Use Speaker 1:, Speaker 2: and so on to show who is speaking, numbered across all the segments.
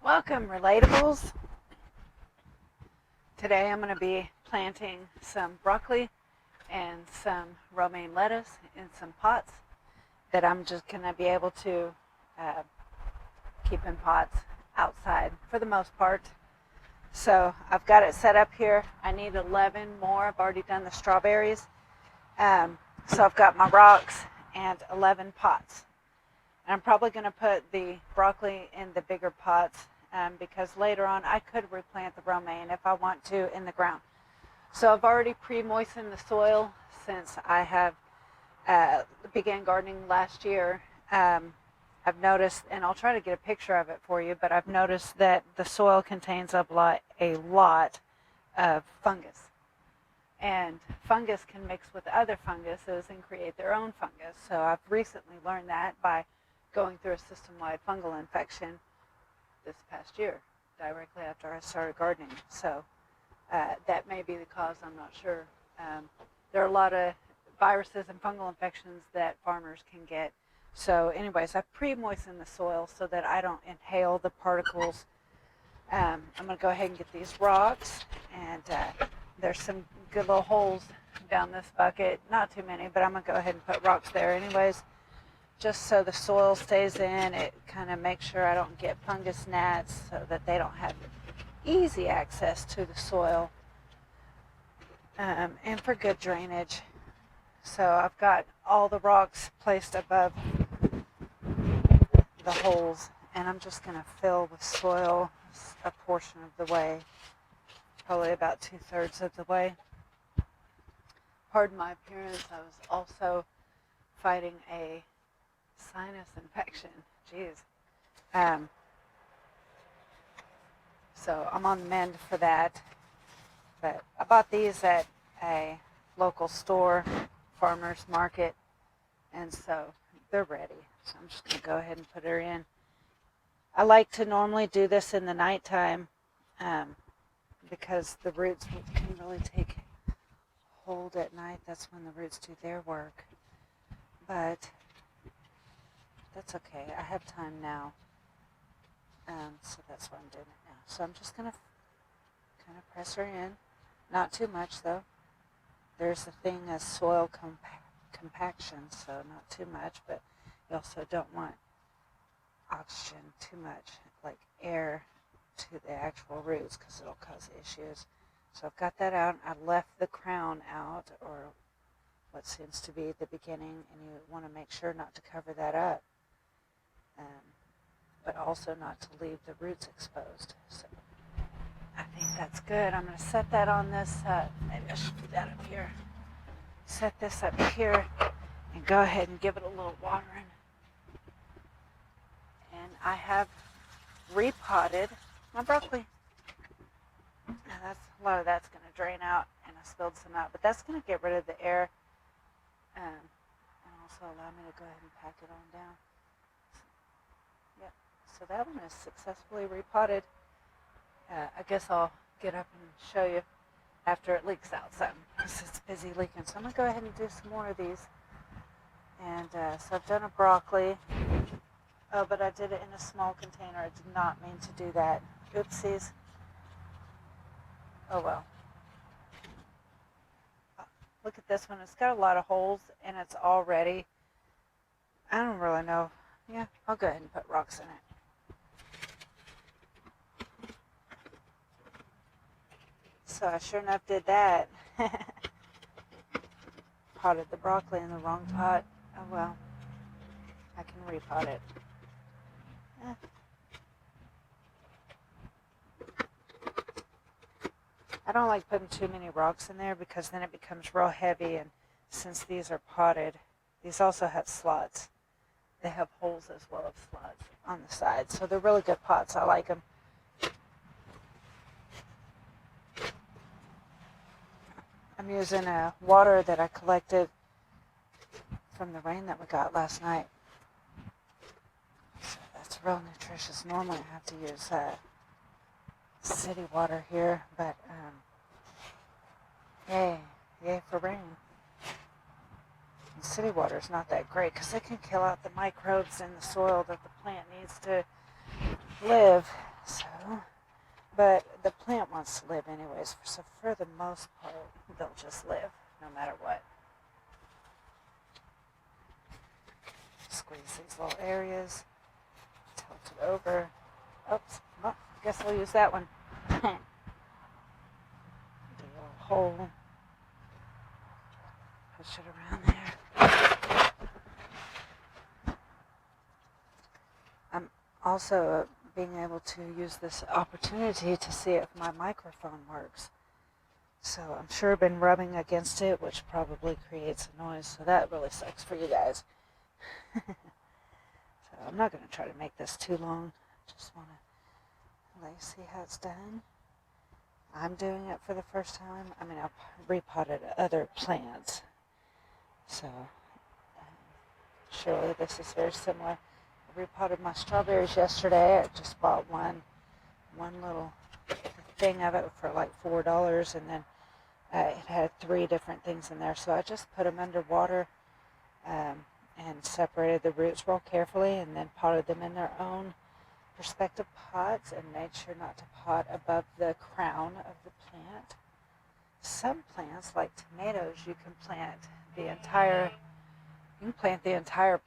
Speaker 1: Welcome, Relatables. Today I'm going to be planting some broccoli and some romaine lettuce in some pots that I'm just going to be able to keep in pots outside for the most part. So I've got it set up here. I need 11 more. I've already done the strawberries. So I've got my rocks and 11 pots. And I'm probably going to put the broccoli in the bigger pots because later on I could replant the romaine if I want to in the ground. So I've already pre-moistened the soil since I have began gardening last year. I've noticed, and I'll try to get a picture of it for you, but I've noticed that the soil contains a lot of fungus. And fungus can mix with other funguses and create their own fungus. So I've recently learned that by going through a system-wide fungal infection this past year, directly after I started gardening. So that may be the cause, I'm not sure. There are a lot of viruses and fungal infections that farmers can get. So anyways, I pre-moisten the soil so that I don't inhale the particles. I'm going to go ahead and get these rocks, and there's some good little holes down this bucket. Not too many, but I'm going to go ahead and put rocks there anyways, just so the soil stays in. It kind of makes sure I don't get fungus gnats so that they don't have easy access to the soil, and for good drainage. So I've got all the rocks placed above the holes, and I'm just going to fill with soil a portion of the way, probably about 2/3 of the way. Pardon my appearance, I was also fighting a sinus infection. Jeez. So I'm on the mend for that. But I bought these at a local store, farmer's market, and so they're ready. So I'm just going to go ahead and put her in. I like to normally do this in the nighttime because the roots can really take hold at night. That's when the roots do their work. But that's okay. I have time now. So that's why I'm doing it now. So I'm just going to kind of press her in. Not too much, though. There's a thing as soil compaction, so not too much, but you also don't want oxygen too much, like air, to the actual roots because it'll cause issues. So I've got that out. I left the crown out, or what seems to be the beginning, and you want to make sure not to cover that up, but also not to leave the roots exposed. So I think that's good. I'm going to set that on this, maybe I should do that up here. Set this up here and go ahead and give it a little watering. And I have repotted my broccoli. Now a lot of that's going to drain out, and I spilled some out, but that's going to get rid of the air and also allow me to go ahead and pack it on down. Yep, so that one is successfully repotted. I guess I'll get up and show you after it leaks out some, because it's busy leaking. So I'm going to go ahead and do some more of these. And so I've done a broccoli. Oh, but I did it in a small container. I did not mean to do that. Oopsies. Oh well. Look at this one. It's got a lot of holes, and it's all ready. I don't really know. Yeah, I'll go ahead and put rocks in it. So I sure enough did that. Potted the broccoli in the wrong pot. Oh well. I can repot it. I don't like putting too many rocks in there because then it becomes real heavy, and since these are potted, these also have slots. They have holes as well as slots on the sides, so they're really good pots. I like them. I'm using water that I collected from the rain that we got last night. So that's real nutritious. Normally I have to use city water here, but yay for rain. And city water is not that great because it can kill out the microbes in the soil that the plant needs to live. So, but the plant wants to live anyways. So for the most part, they'll just live no matter what. Squeeze these little areas. Tilt it over. Oops. Well, I guess I'll use that one. Do a little hole. Push it around there. I'm also being able to use this opportunity to see if my microphone works. So I'm sure I've been rubbing against it, which probably creates a noise. So that really sucks for you guys. So I'm not going to try to make this too long. Just want to let you see how it's done. I'm doing it for the first time. I mean, I've repotted other plants. So surely this is very similar. I repotted my strawberries yesterday. I just bought one little thing of it for like $4, and then it had 3 different things in there. So I just put them under water and separated the roots real carefully, and then potted them in their own respective pots and made sure not to pot above the crown of the plant. Some plants, like tomatoes, you can plant the entire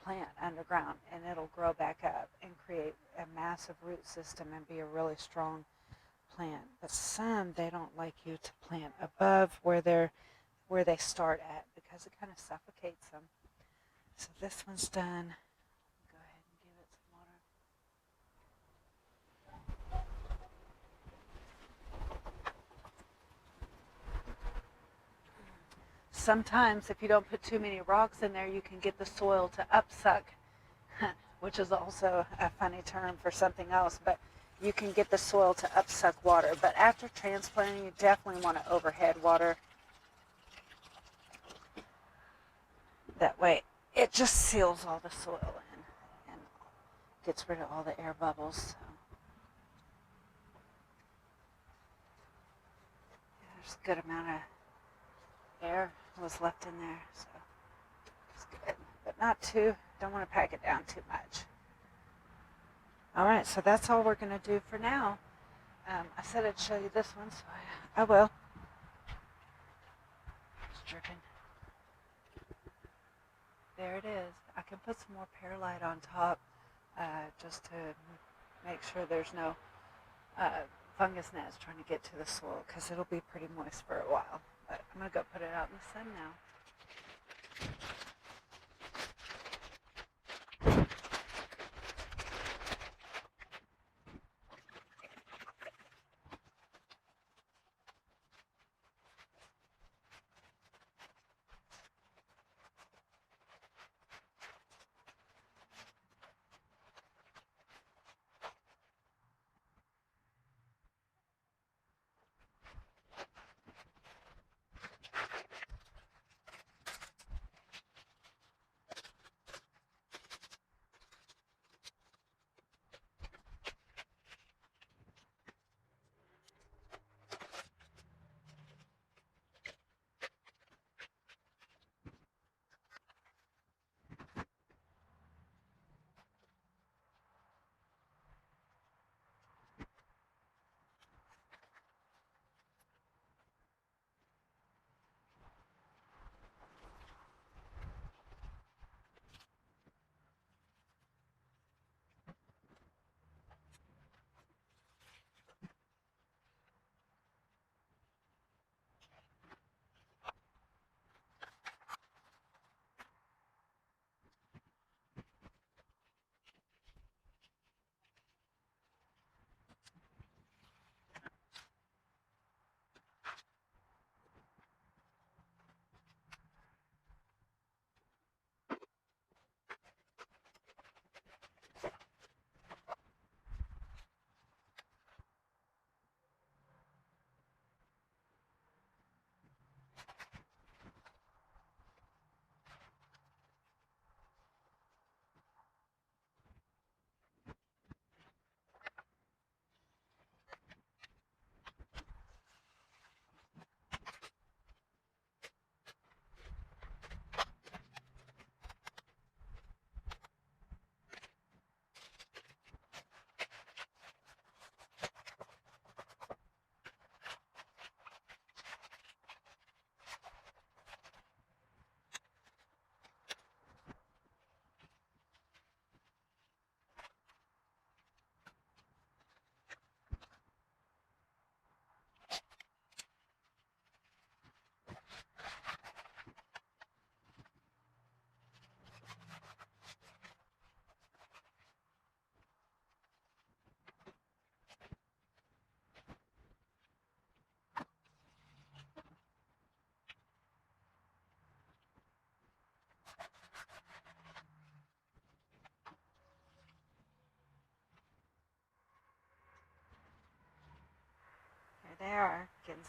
Speaker 1: plant underground, and it'll grow back up and create a massive root system and be a really strong plant. But some, they don't like you to plant above where they start at, because it kind of suffocates them. So this one's done. Go ahead and give it some water. Sometimes if you don't put too many rocks in there, you can get the soil to upsuck, which is also a funny term for something else, but you can get the soil to upsuck water. But after transplanting, you definitely want to overhead water. That way it just seals all the soil in and gets rid of all the air bubbles. So there's a good amount of air was left in there, so it's good, but not too, don't want to pack it down too much. All right, so that's all we're going to do for now. I said I'd show you this one, so I will. It's dripping. There it is. I can put some more perlite on top just to make sure there's no fungus gnats trying to get to the soil, because it'll be pretty moist for a while. But I'm going to go put it out in the sun now.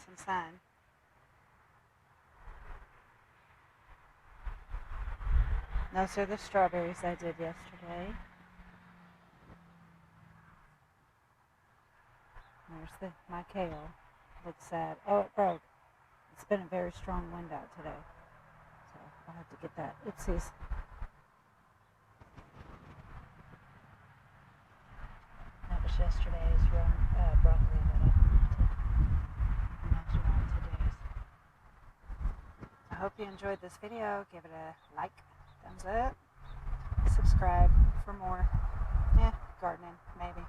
Speaker 1: some sun. Those are the strawberries I did yesterday. There's my kale. Looks sad. Oh, it broke. It's been a very strong wind out today. So I'll have to get that. Oopsies. That was yesterday's broccoli that I planted. And those are on today's. I hope you enjoyed this video. Give it a like, thumbs up, subscribe for more gardening, maybe.